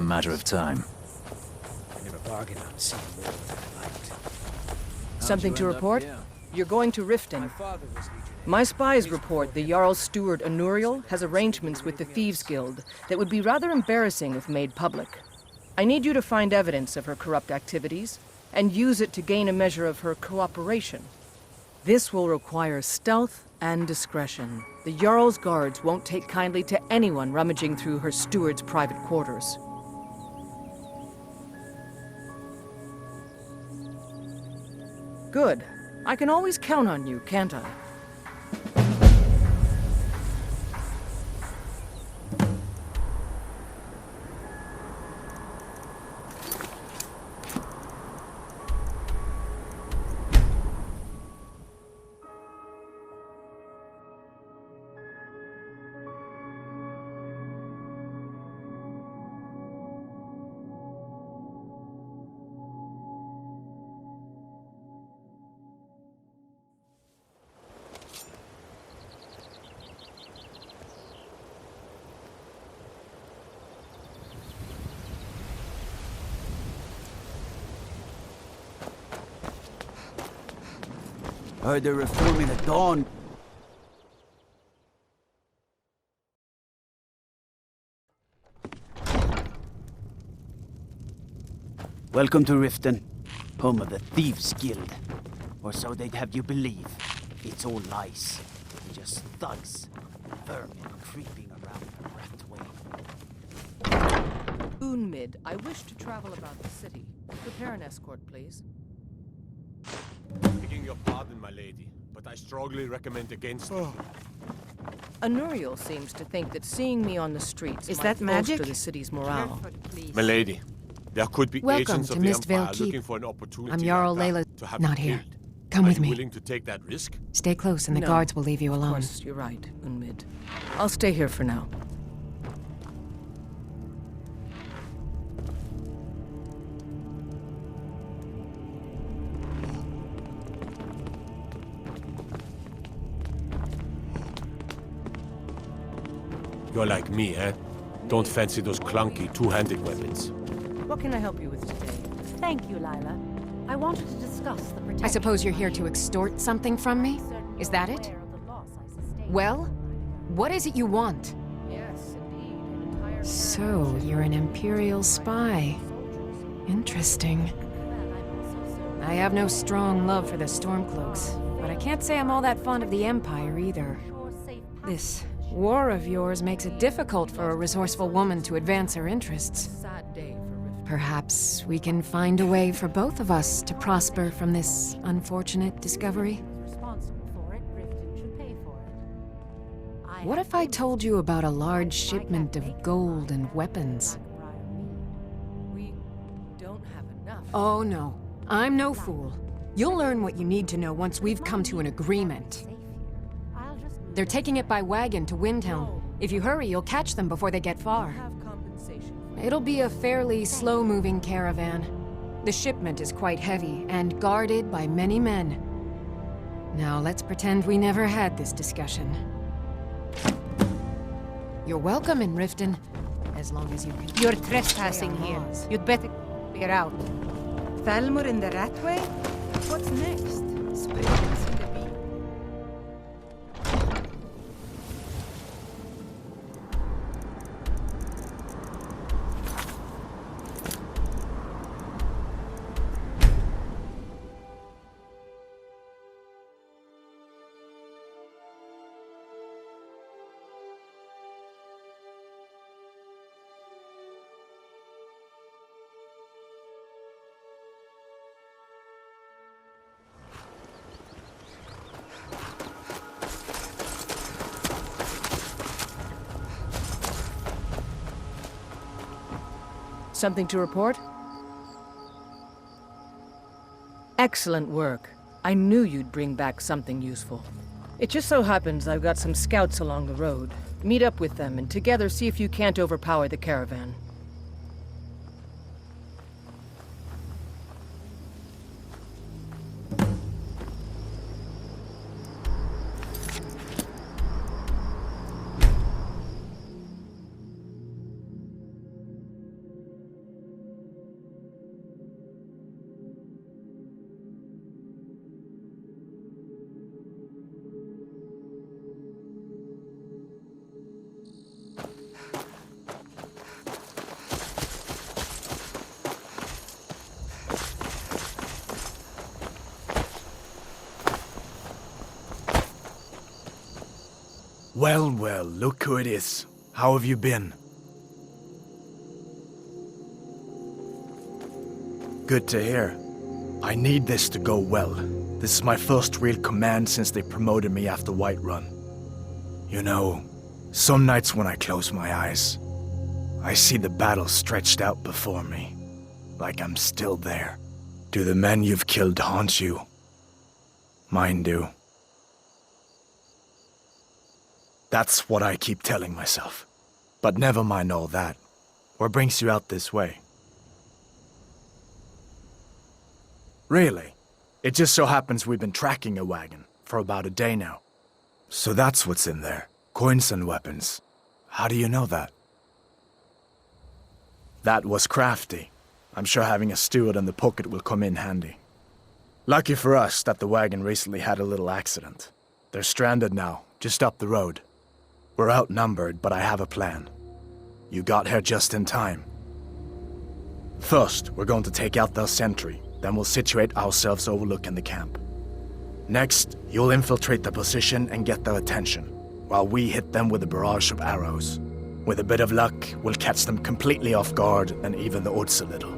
matter of time. I never bargained on seeing more than I liked. Something to report? You're going to Riften. My spies report the Jarl's steward Anuriel has arrangements with the Thieves' Guild that would be rather embarrassing if made public. I need you to find evidence of her corrupt activities and use it to gain a measure of her cooperation. This will require stealth and discretion. The Jarl's guards won't take kindly to anyone rummaging through her steward's private quarters. Good. I can always count on you, can't I? Heard they're reforming at dawn. Welcome to Riften, home of the Thieves' Guild. Or so they'd have you believe. It's all lies. Just thugs. Vermin creeping around the rat way. Unmid, I wish to travel about the city. Prepare an escort, please. Begging your pardon, my lady, but I strongly recommend against it. Anuriel seems to think that seeing me on the streets Is might that magic? bolster the city's morale. My lady, there could be Welcome agents to of the Mistvale Empire Keep. looking for an opportunity I'm Jarl like Layla, that to have not you here. killed. Come Are with you me. willing to take that risk? Stay close and the No. guards will leave you Of alone. course, you're right, Unmid. I'll stay here for now. You're like me, eh? Don't fancy those clunky two-handed weapons. What can I help you with today? Thank you, Lila. I wanted to discuss the protection. I suppose you're here to extort something from me? Is that it? Well, what is it you want? Yes, indeed. So, you're an Imperial spy. Interesting. I have no strong love for the Stormcloaks, but I can't say I'm all that fond of the Empire either. This war of yours makes it difficult for a resourceful woman to advance her interests. Sad day for Rift. Perhaps we can find a way for both of us to prosper from this unfortunate discovery. What if I told you about a large shipment of gold and weapons? We don't have enough. Oh no, I'm no fool. You'll learn what you need to know once we've come to an agreement. They're taking it by wagon to Windhelm. If you hurry, you'll catch them before they get far. Have compensation. It'll be a fairly slow-moving caravan. The shipment is quite heavy and guarded by many men. Now let's pretend we never had this discussion. You're welcome in Riften, as long as you can... You're trespassing here. You'd better clear out. Thalmor in the Ratway? What's next? Spirits in the bee. Something to report? Excellent work. I knew you'd bring back something useful. It just so happens I've got some scouts along the road. Meet up with them and together see if you can't overpower the caravan. Well, well, look who it is. How have you been? Good to hear. I need this to go well. This is my first real command since they promoted me after Whiterun. You know, some nights when I close my eyes, I see the battle stretched out before me, like I'm still there. Do the men you've killed haunt you? Mine do. That's what I keep telling myself. But never mind all that. What brings you out this way? Really? It just so happens we've been tracking a wagon for about a day now. So that's what's in there. Coins and weapons. How do you know that? That was crafty. I'm sure having a steward in the pocket will come in handy. Lucky for us that the wagon recently had a little accident. They're stranded now, just up the road. We're outnumbered, but I have a plan. You got here just in time. First, we're going to take out their sentry, then we'll situate ourselves overlooking the camp. Next, you'll infiltrate the position and get their attention, while we hit them with a barrage of arrows. With a bit of luck, we'll catch them completely off guard and even the odds a little.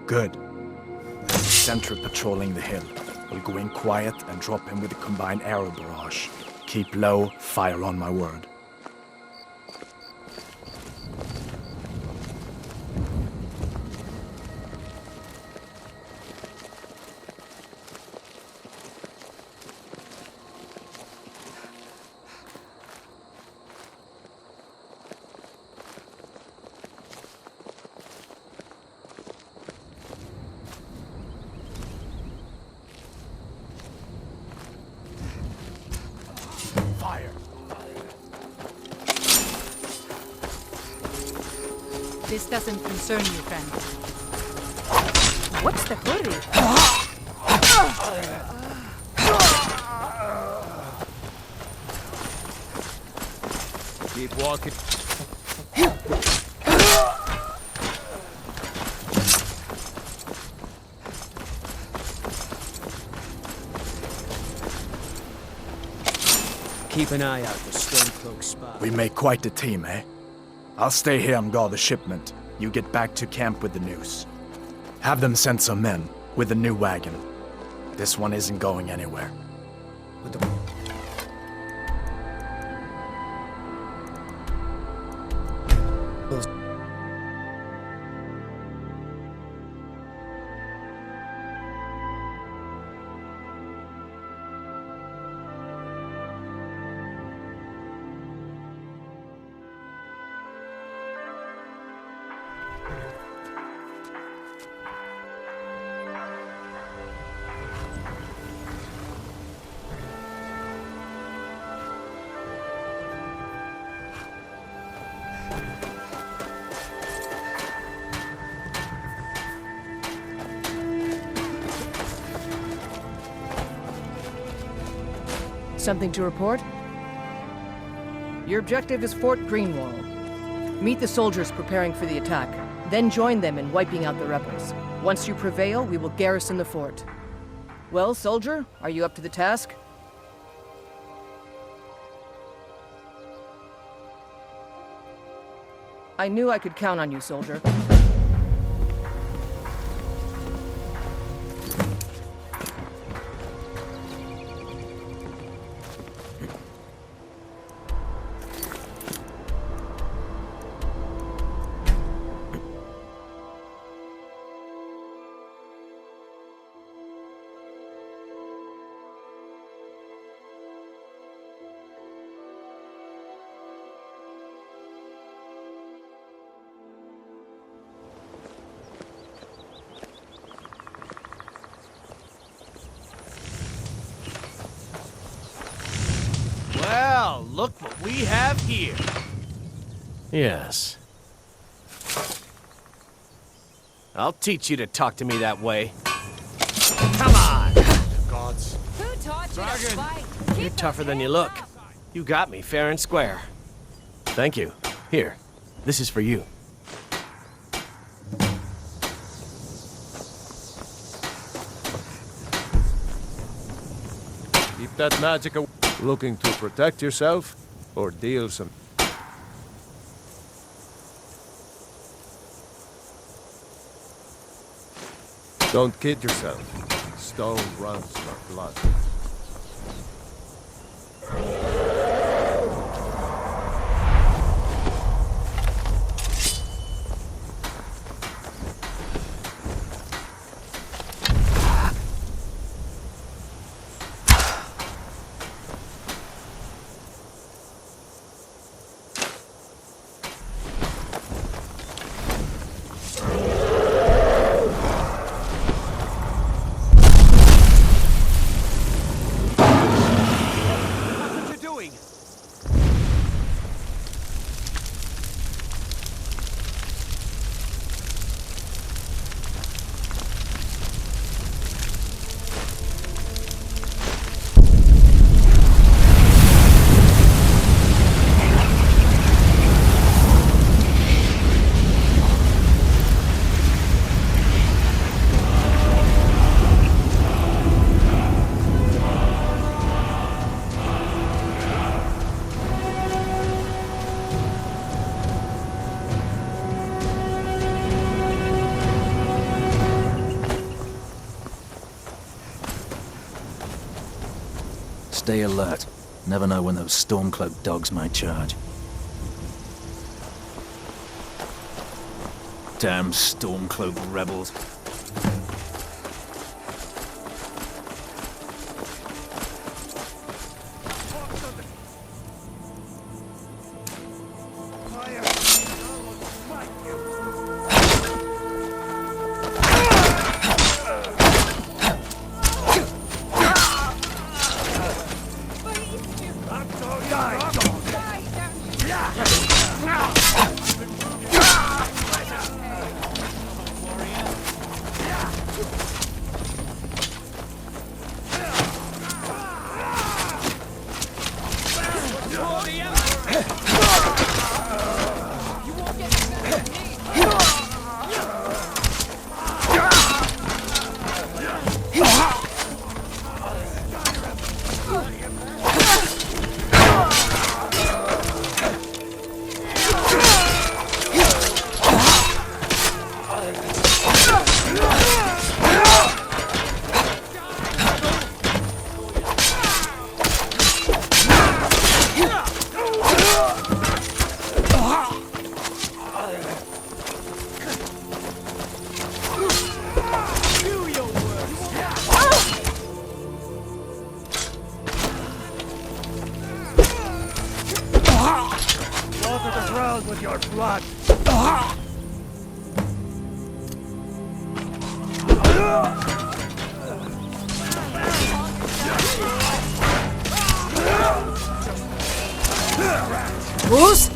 Good. There's a sentry patrolling the hill. We'll go in quiet and drop him with a combined arrow barrage. Keep low, fire on my word. Fire! This doesn't concern you, friend. What's the hurry? Keep walking. Keep an eye out for Stormcloak spies. We make quite a team, eh? I'll stay here and guard the shipment. You get back to camp with the news. Have them send some men with a new wagon. This one isn't going anywhere. Something to report? Your objective is Fort Greenwall. Meet the soldiers preparing for the attack, then join them in wiping out the rebels. Once you prevail, we will garrison the fort. Well, soldier, are you up to the task? I knew I could count on you, soldier. Well, look what we have here. Yes. I'll teach you to talk to me that way. Come on! Gods. Who taught you Dragon. to fight? You're tougher than you look. You got me fair and square. Thank you. Here, this is for you. Keep that magic away. Looking to protect yourself or deal some... Don't kid yourself. Stone runs your blood. Stay alert. Never know when those Stormcloak dogs might charge. Damn Stormcloak rebels. Bruce?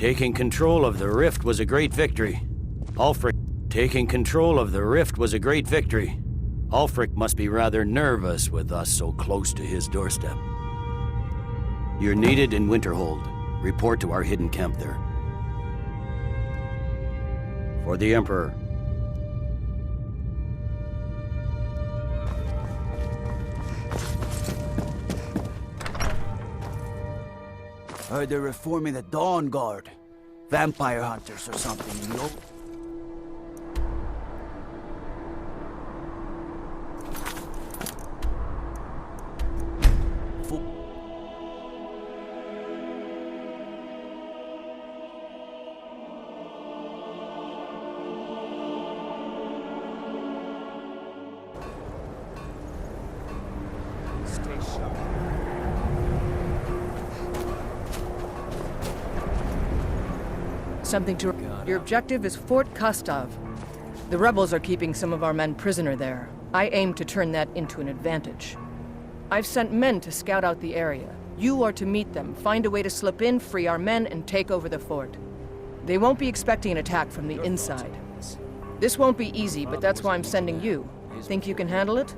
Taking control of the rift was a great victory. Taking control of the rift was a great victory. Ulfric must be rather nervous with us so close to his doorstep. You're needed in Winterhold. Report to our hidden camp there. For the Emperor. Heard they're reforming the Dawn Guard. Vampire hunters or something, you know? Something to... Your objective is Fort Kostov. The rebels are keeping some of our men prisoner there. I aim to turn that into an advantage. I've sent men to scout out the area. You are to meet them, find a way to slip in, free our men, and take over the fort. They won't be expecting an attack from the inside. This won't be easy, but that's why I'm sending you. Think you can handle it?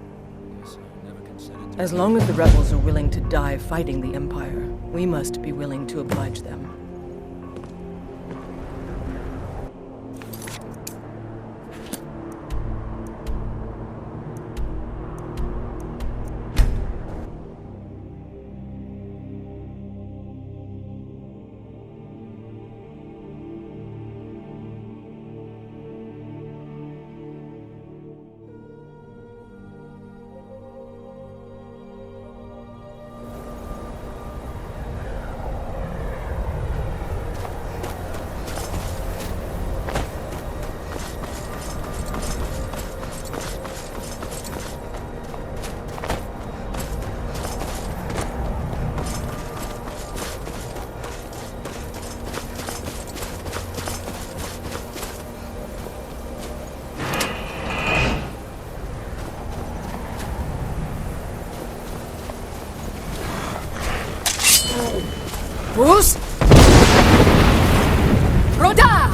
As long as the rebels are willing to die fighting the Empire, we must be willing to oblige them. Bruce? Roda!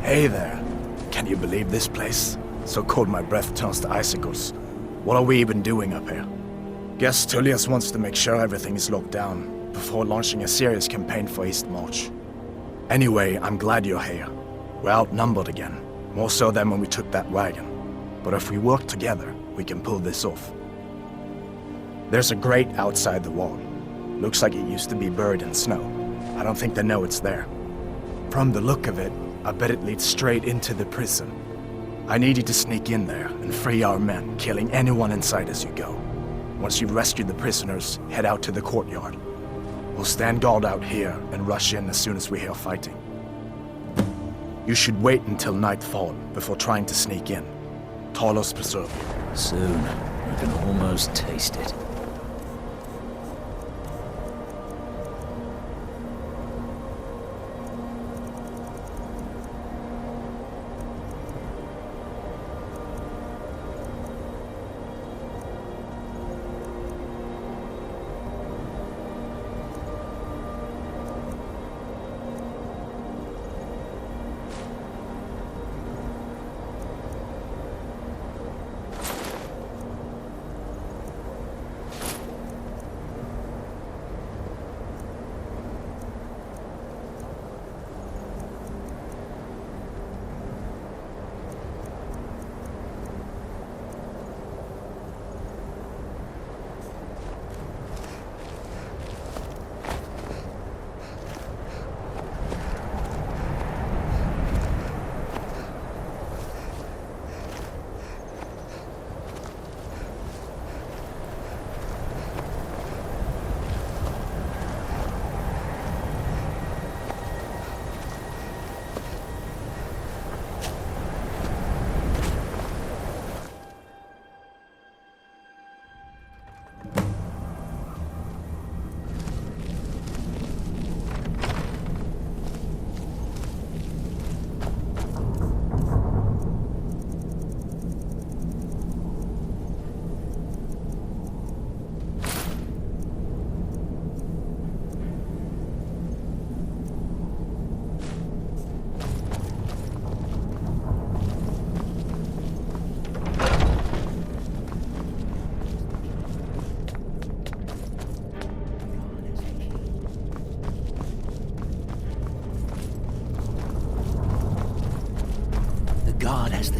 Hey there. Can you believe this place? So cold my breath turns to icicles. What are we even doing up here? Guess Tullius wants to make sure everything is locked down before launching a serious campaign for East March. Anyway, I'm glad you're here. We're outnumbered again, more so than when we took that wagon. But if we work together, we can pull this off. There's a grate outside the wall. Looks like it used to be buried in snow. I don't think they know it's there. From the look of it, I bet it leads straight into the prison. I need you to sneak in there and free our men, killing anyone inside as you go. Once you've rescued the prisoners, head out to the courtyard. We'll stand guard out here and rush in as soon as we hear fighting. You should wait until nightfall before trying to sneak in. Talos preserve you. Soon. I can almost taste it.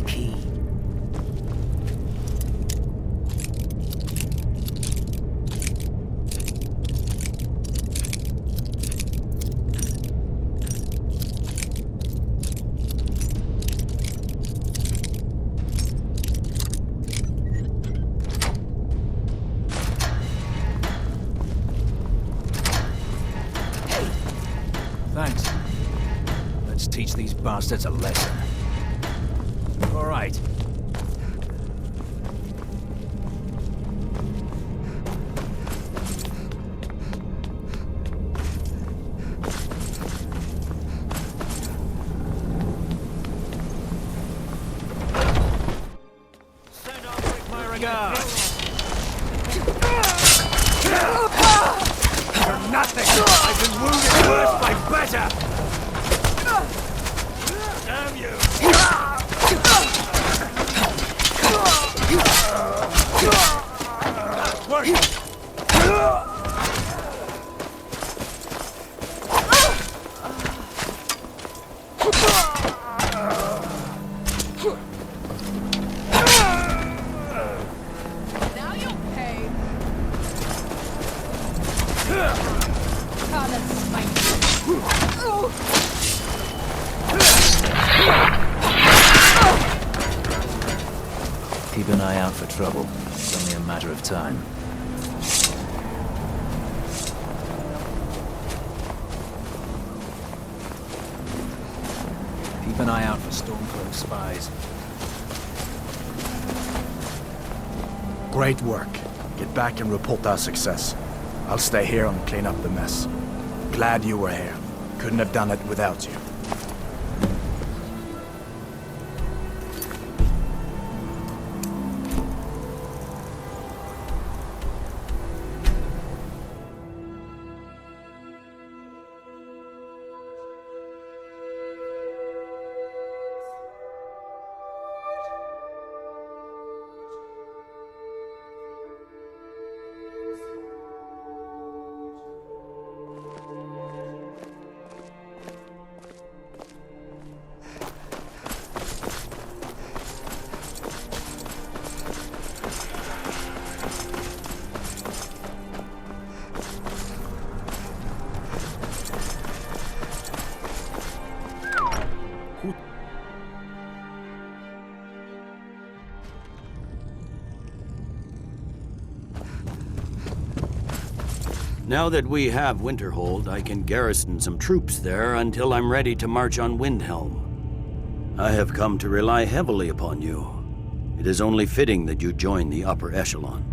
key. Thanks. Let's teach these bastards a lesson. All right. My regards. You're nothing! I've been wounded worse by better! Damn you! That's working! Now you'll pay. God, that's spicy. Keep an eye out for trouble. It's only a matter of time. Keep an eye out for Stormcloak spies. Great work. Get back and report our success. I'll stay here and clean up the mess. Glad you were here. Couldn't have done it without you. Now that we have Winterhold, I can garrison some troops there until I'm ready to march on Windhelm. I have come to rely heavily upon you. It is only fitting that you join the upper echelon.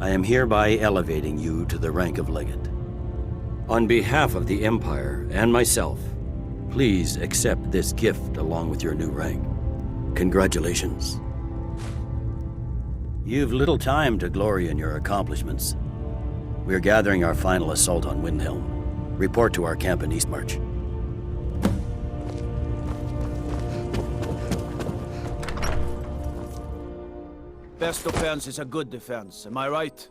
I am hereby elevating you to the rank of Legate. On behalf of the Empire and myself, please accept this gift along with your new rank. Congratulations. You've little time to glory in your accomplishments. We're gathering our final assault on Windhelm. Report to our camp in Eastmarch. Best defense is a good defense, am I right?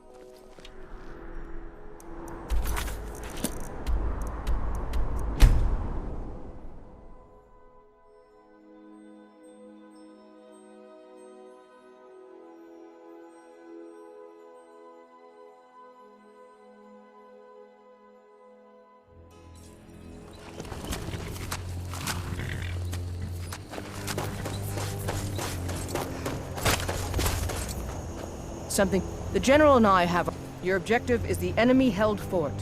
Something. The General and I have... Your objective is the enemy-held fort.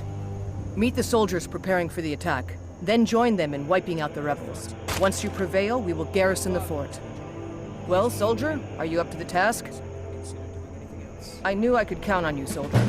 Meet the soldiers preparing for the attack. Then join them in wiping out the rebels. Once you prevail, we will garrison the fort. Well, soldier, are you up to the task? I knew I could count on you, soldier.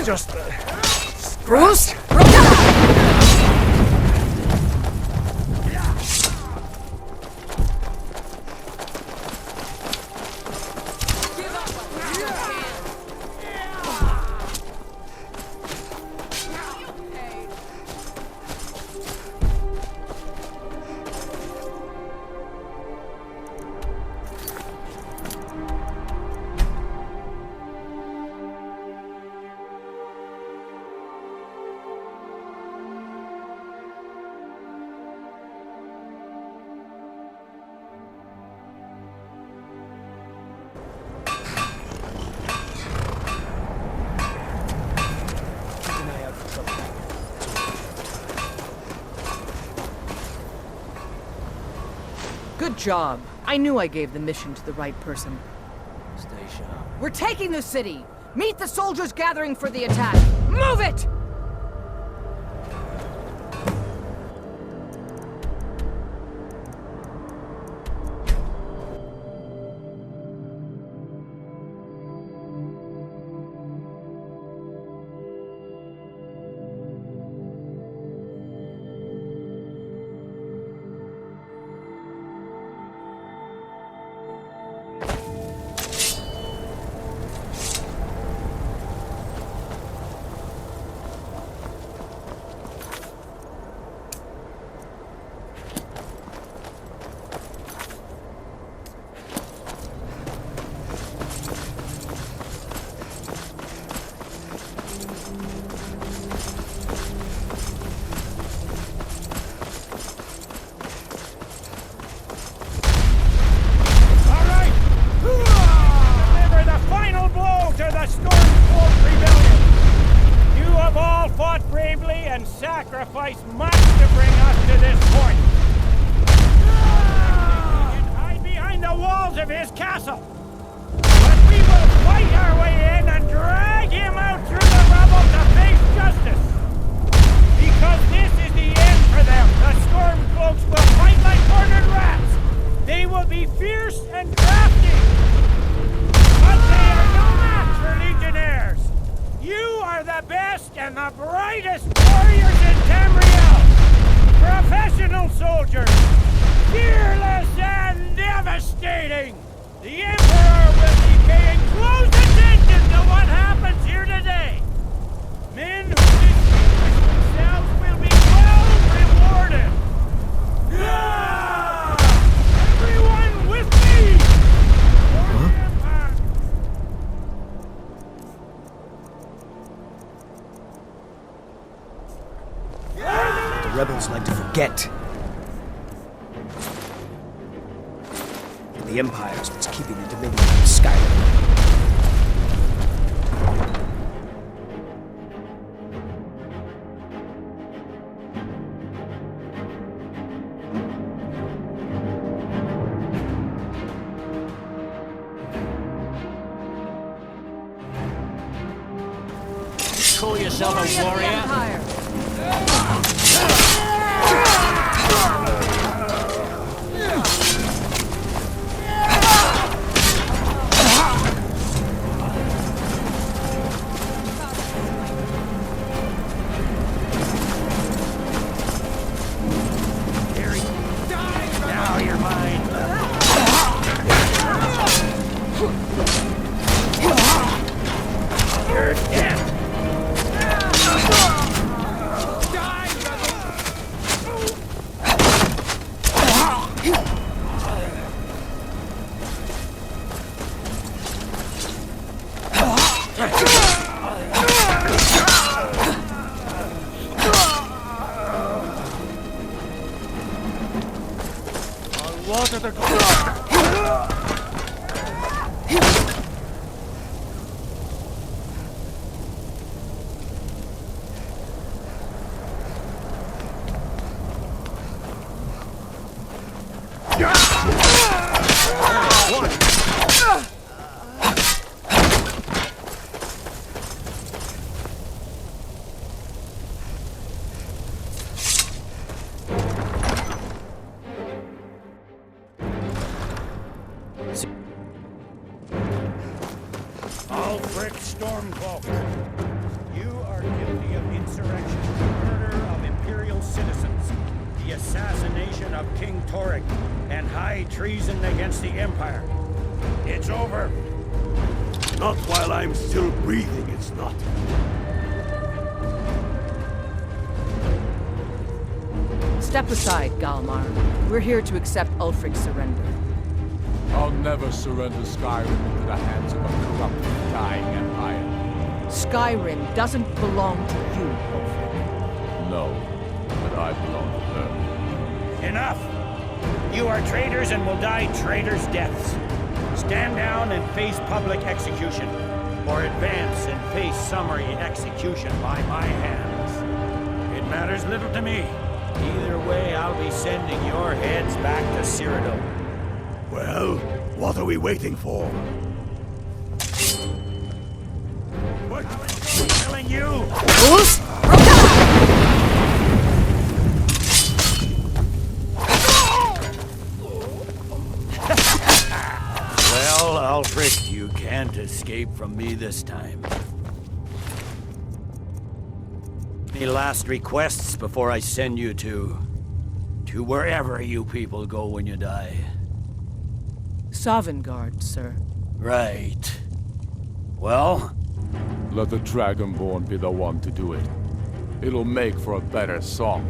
Just Bruce? Good job. I knew I gave the mission to the right person. Stay sharp. We're taking the city! Meet the soldiers gathering for the attack! Move it! Sacrificed much to bring us to this point. You can hide behind the walls of his castle. But we will fight our way in and drag him out through the rubble to face justice. Because this is the end for them. The Stormcloaks will fight like cornered rats. They will be fierce and crafty. But they are no match for Legionnaires. You are the best and the brightest warriors in Tamriel! Professional soldiers! Fearless and devastating! The Emperor will be paying close attention to what happens here today! Men who distinguish themselves will be well rewarded! Yeah! Everyone with me! For the Empire! The rebels like to forget. The Empire's what's keeping the Dominion from Skyrim. Call yourself a warrior? Now you're mine! Water the Alfric Stormcloak, you are guilty of insurrection, murder of Imperial citizens, the assassination of King Torek, and high treason against the Empire. It's over. Not while I'm still breathing, it's not. Step aside, Galmar. We're here to accept Ulfric's surrender. I'll never surrender Skyrim into the hands of a corrupt, dying empire. Skyrim doesn't belong to you, Ulfric. No, but I belong to her. Enough! You are traitors and will die traitors' deaths. Stand down and face public execution, or advance and face summary execution by my hands. It matters little to me. Either way, I'll be sending your heads back to Cyrodiil. Well, what are we waiting for? What's killing you? Well, Alfred, you can't escape from me this time. Any last requests before I send you to wherever you people go when you die? Sovngarde, sir. Right. Well? Let the Dragonborn be the one to do it. It'll make for a better song.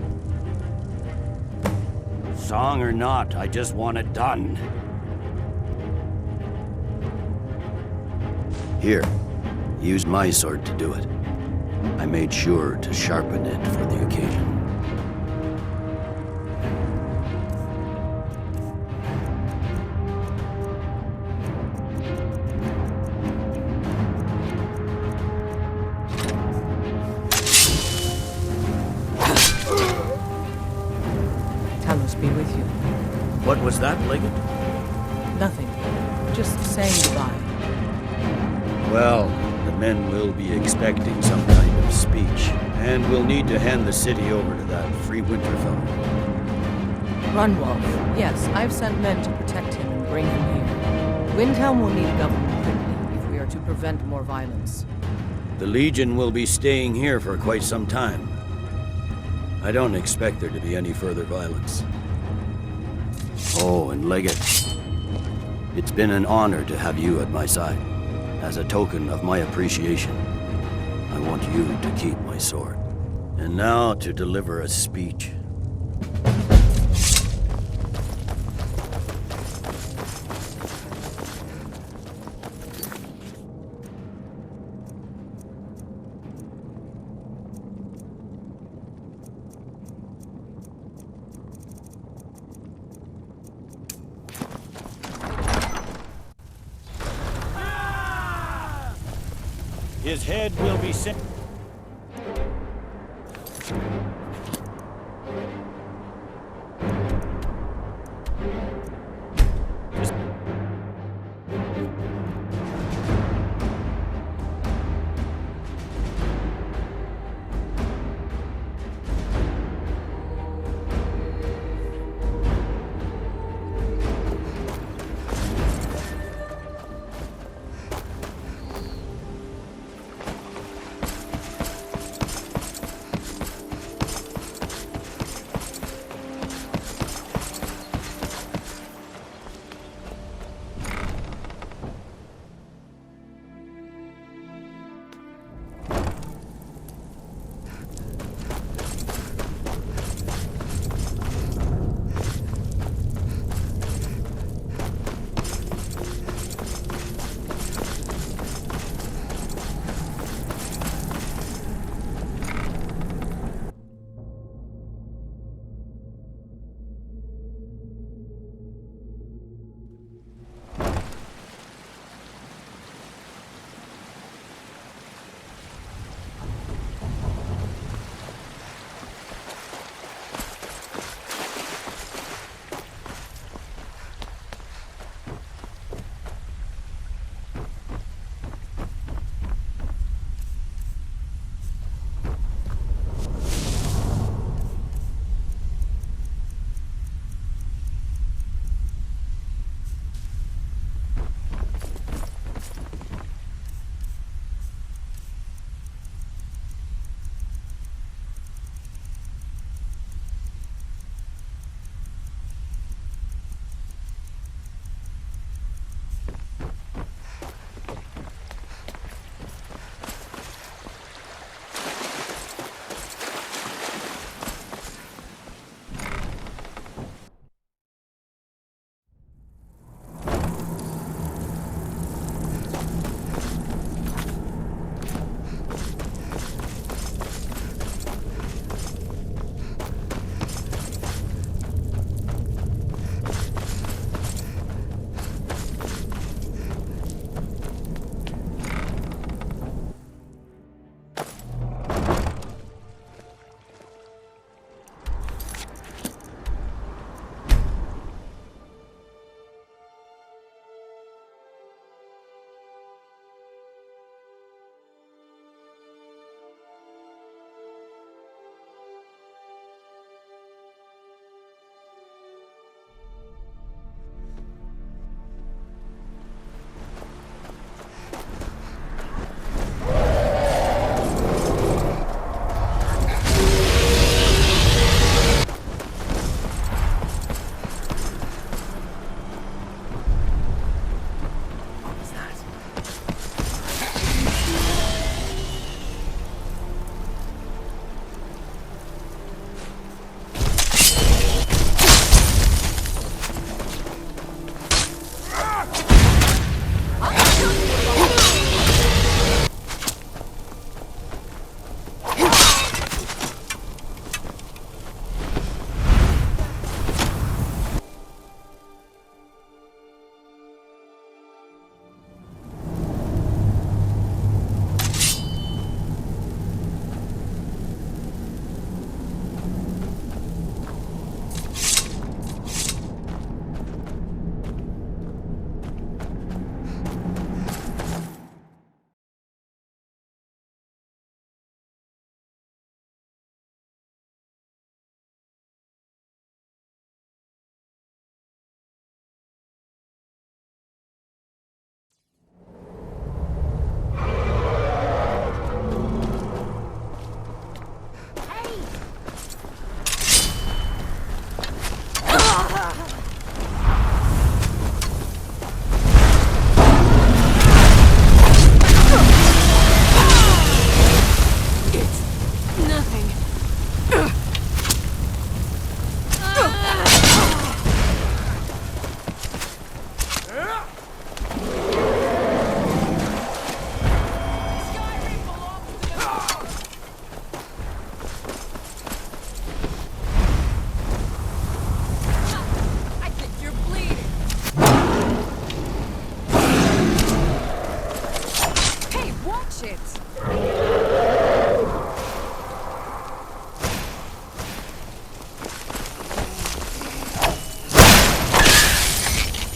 Song or not, I just want it done. Here, use my sword to do it. I made sure to sharpen it for the occasion. Talos be with you. What was that, Legate? Nothing. Just saying goodbye. Well, the men will be expecting some kind of speech, and we'll need to hand the city over to that free winter fellow. Runwolf. Yes, I've sent men to protect him and bring him here. Windhelm will need government quickly if we are to prevent more violence. The Legion will be staying here for quite some time. I don't expect there to be any further violence. Oh, and Legate, it's been an honor to have you at my side. As a token of my appreciation, I want you to keep my sword. And now to deliver a speech. His head will be sent.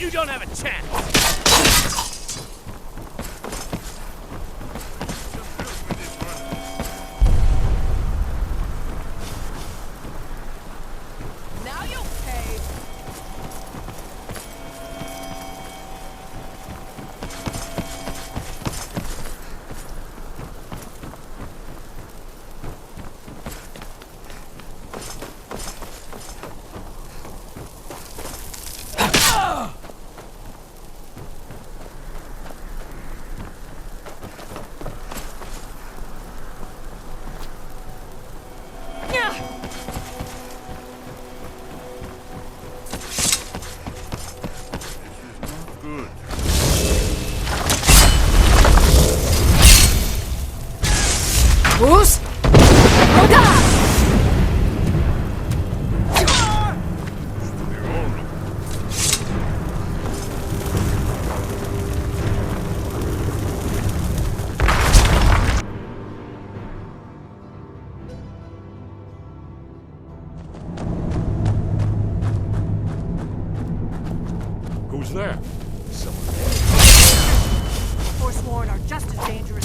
You don't have a chance! Now you'll pay! Who's? Who's there? Forsworn are just as dangerous.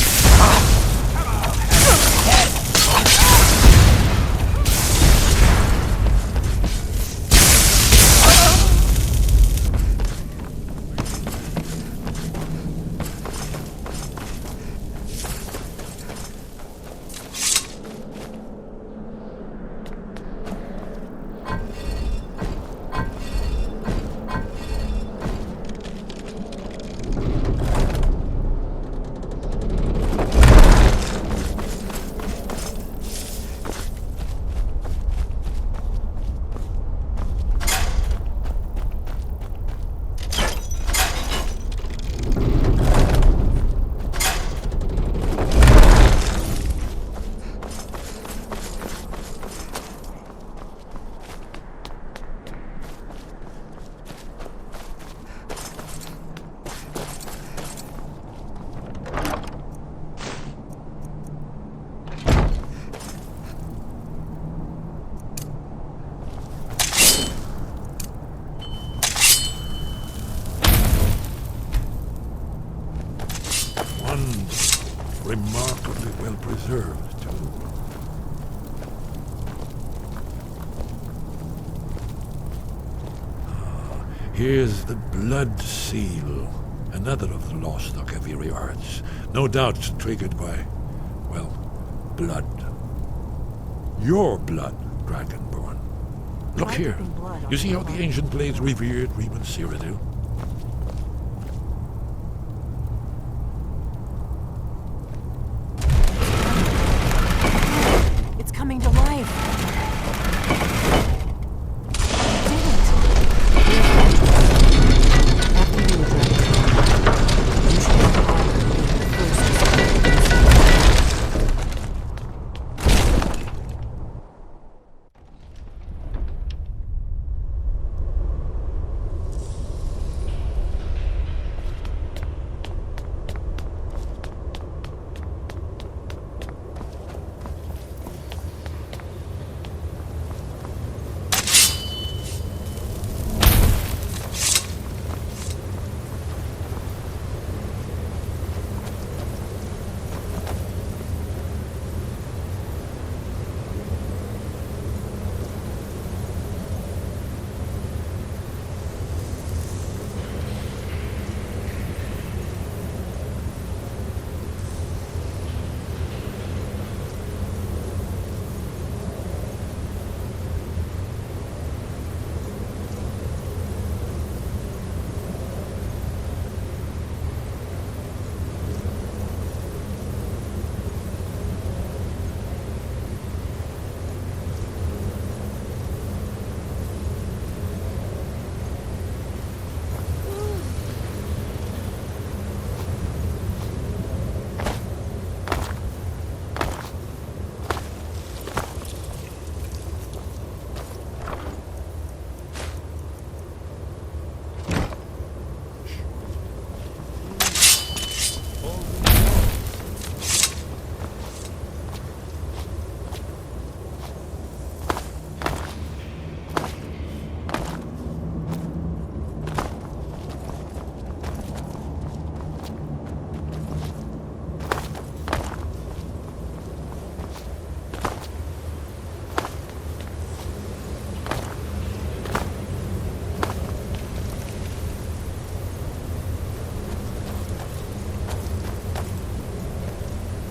Remarkably well preserved, too. Here's the blood seal, another of the lost Akaviri arts, no doubt triggered by, well, blood. Your blood, Dragonborn. Look here. You see how the ancient blades revered Reman Cyrodiil? Coming to life.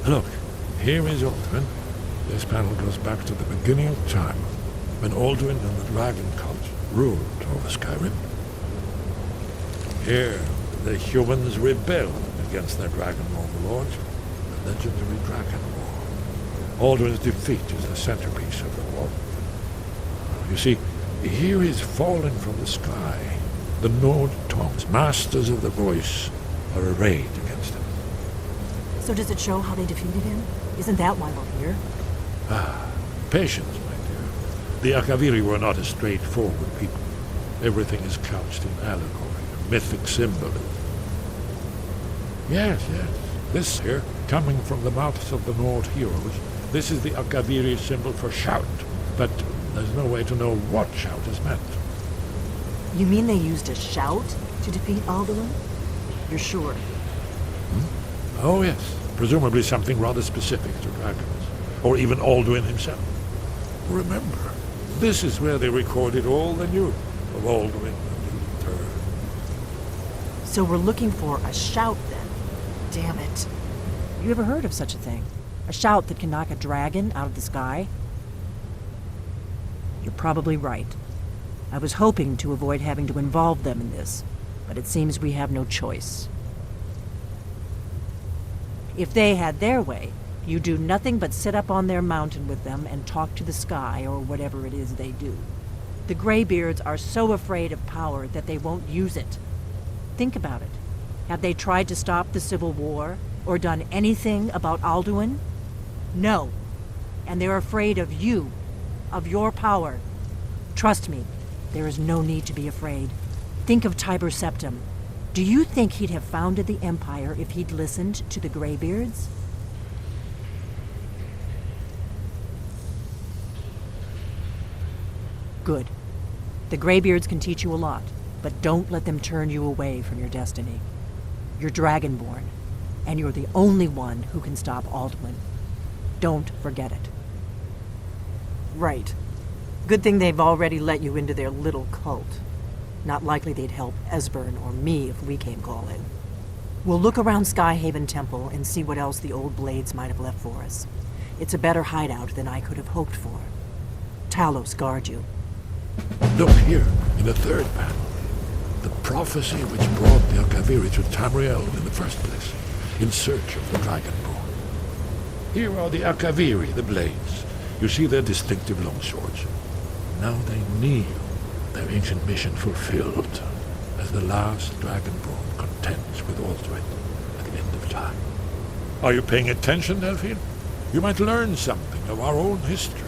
Look, here is Alduin. This panel goes back to the beginning of time, when Alduin and the Dragon Cult ruled over Skyrim. Here, the humans rebelled against their dragon overlords, the legendary Dragon War. Alduin's defeat is the centerpiece of the war. You see, here is fallen from the sky. The Nord Tongs, masters of the voice, are arrayed against him. So does it show how they defeated him? Isn't that why we're here? Ah, patience, my dear. The Akaviri were not a straightforward people. Everything is couched in allegory, mythic symbolism. Yes. This here, coming from the mouths of the Nord heroes, this is the Akaviri symbol for shout, but there's no way to know what shout is meant. You mean they used a shout to defeat Alduin? You're sure? Oh yes, presumably something rather specific to dragons, or even Alduin himself. Remember, this is where they recorded all the news of Alduin and Uther. So we're looking for a shout then? Damn it. You ever heard of such a thing? A shout that can knock a dragon out of the sky? You're probably right. I was hoping to avoid having to involve them in this, but it seems we have no choice. If they had their way, you do nothing but sit up on their mountain with them and talk to the sky or whatever it is they do. The Greybeards are so afraid of power that they won't use it. Think about it. Have they tried to stop the Civil War or done anything about Alduin? No. And they're afraid of you, of your power. Trust me, there is no need to be afraid. Think of Tiber Septim. Do you think he'd have founded the Empire if he'd listened to the Greybeards? Good. The Greybeards can teach you a lot, but don't let them turn you away from your destiny. You're Dragonborn, and you're the only one who can stop Alduin. Don't forget it. Right. Good thing they've already let you into their little cult. Not likely they'd help Esbern or me if we came calling. We'll look around Skyhaven Temple and see what else the old blades might have left for us. It's a better hideout than I could have hoped for. Talos guard you. Look here, in the third panel. The prophecy which brought the Akaviri to Tamriel in the first place, in search of the Dragonborn. Here are the Akaviri, the blades. You see their distinctive longswords. Now they kneel, their ancient mission fulfilled, as the last Dragonborn contends with Alduin at the end of time. Are you paying attention, Delphine? You might learn something of our own history.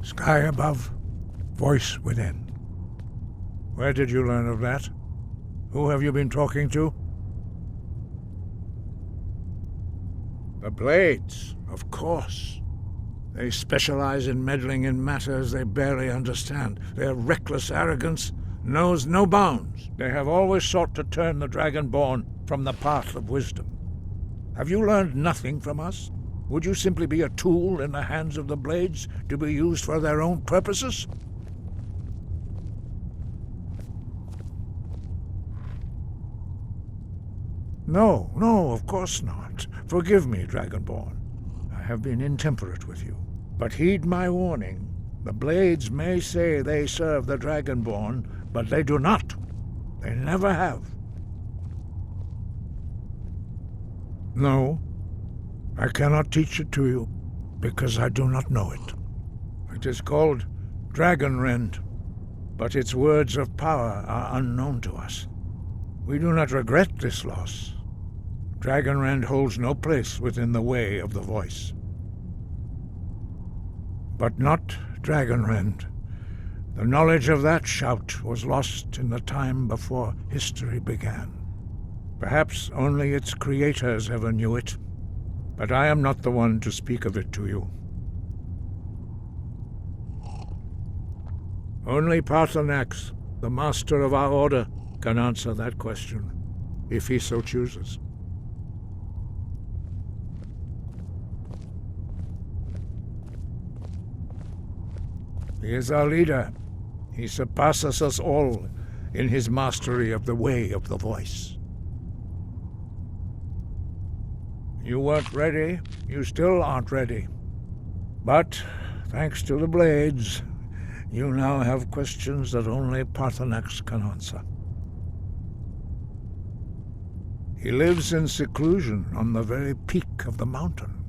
Sky above, voice within. Where did you learn of that? Who have you been talking to? The Blades, of course. They specialize in meddling in matters they barely understand. Their reckless arrogance knows no bounds. They have always sought to turn the Dragonborn from the path of wisdom. Have you learned nothing from us? Would you simply be a tool in the hands of the Blades to be used for their own purposes? No, of course not. Forgive me, Dragonborn. I have been intemperate with you. But heed my warning. The Blades may say they serve the Dragonborn, but they do not. They never have. No, I cannot teach it to you, because I do not know it. It is called Dragonrend, but its words of power are unknown to us. We do not regret this loss. Dragonrend holds no place within the way of the voice. But not Dragonrend. The knowledge of that shout was lost in the time before history began. Perhaps only its creators ever knew it, but I am not the one to speak of it to you. Only Paarthurnax, the master of our order, can answer that question, if he so chooses. He is our leader. He surpasses us all in his mastery of the way of the voice. You weren't ready. You still aren't ready. But, thanks to the Blades, you now have questions that only Paarthurnax can answer. He lives in seclusion on the very peak of the mountain.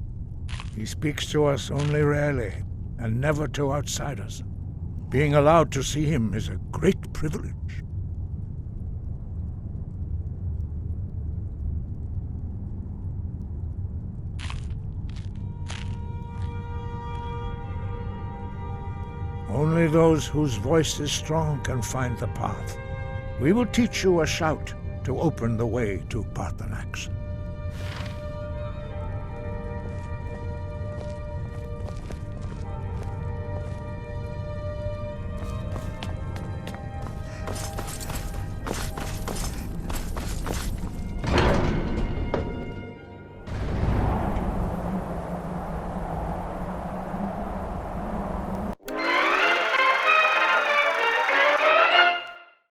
He speaks to us only rarely, and never to outsiders. Being allowed to see him is a great privilege. Only those whose voice is strong can find the path. We will teach you a shout to open the way to Paarthurnax.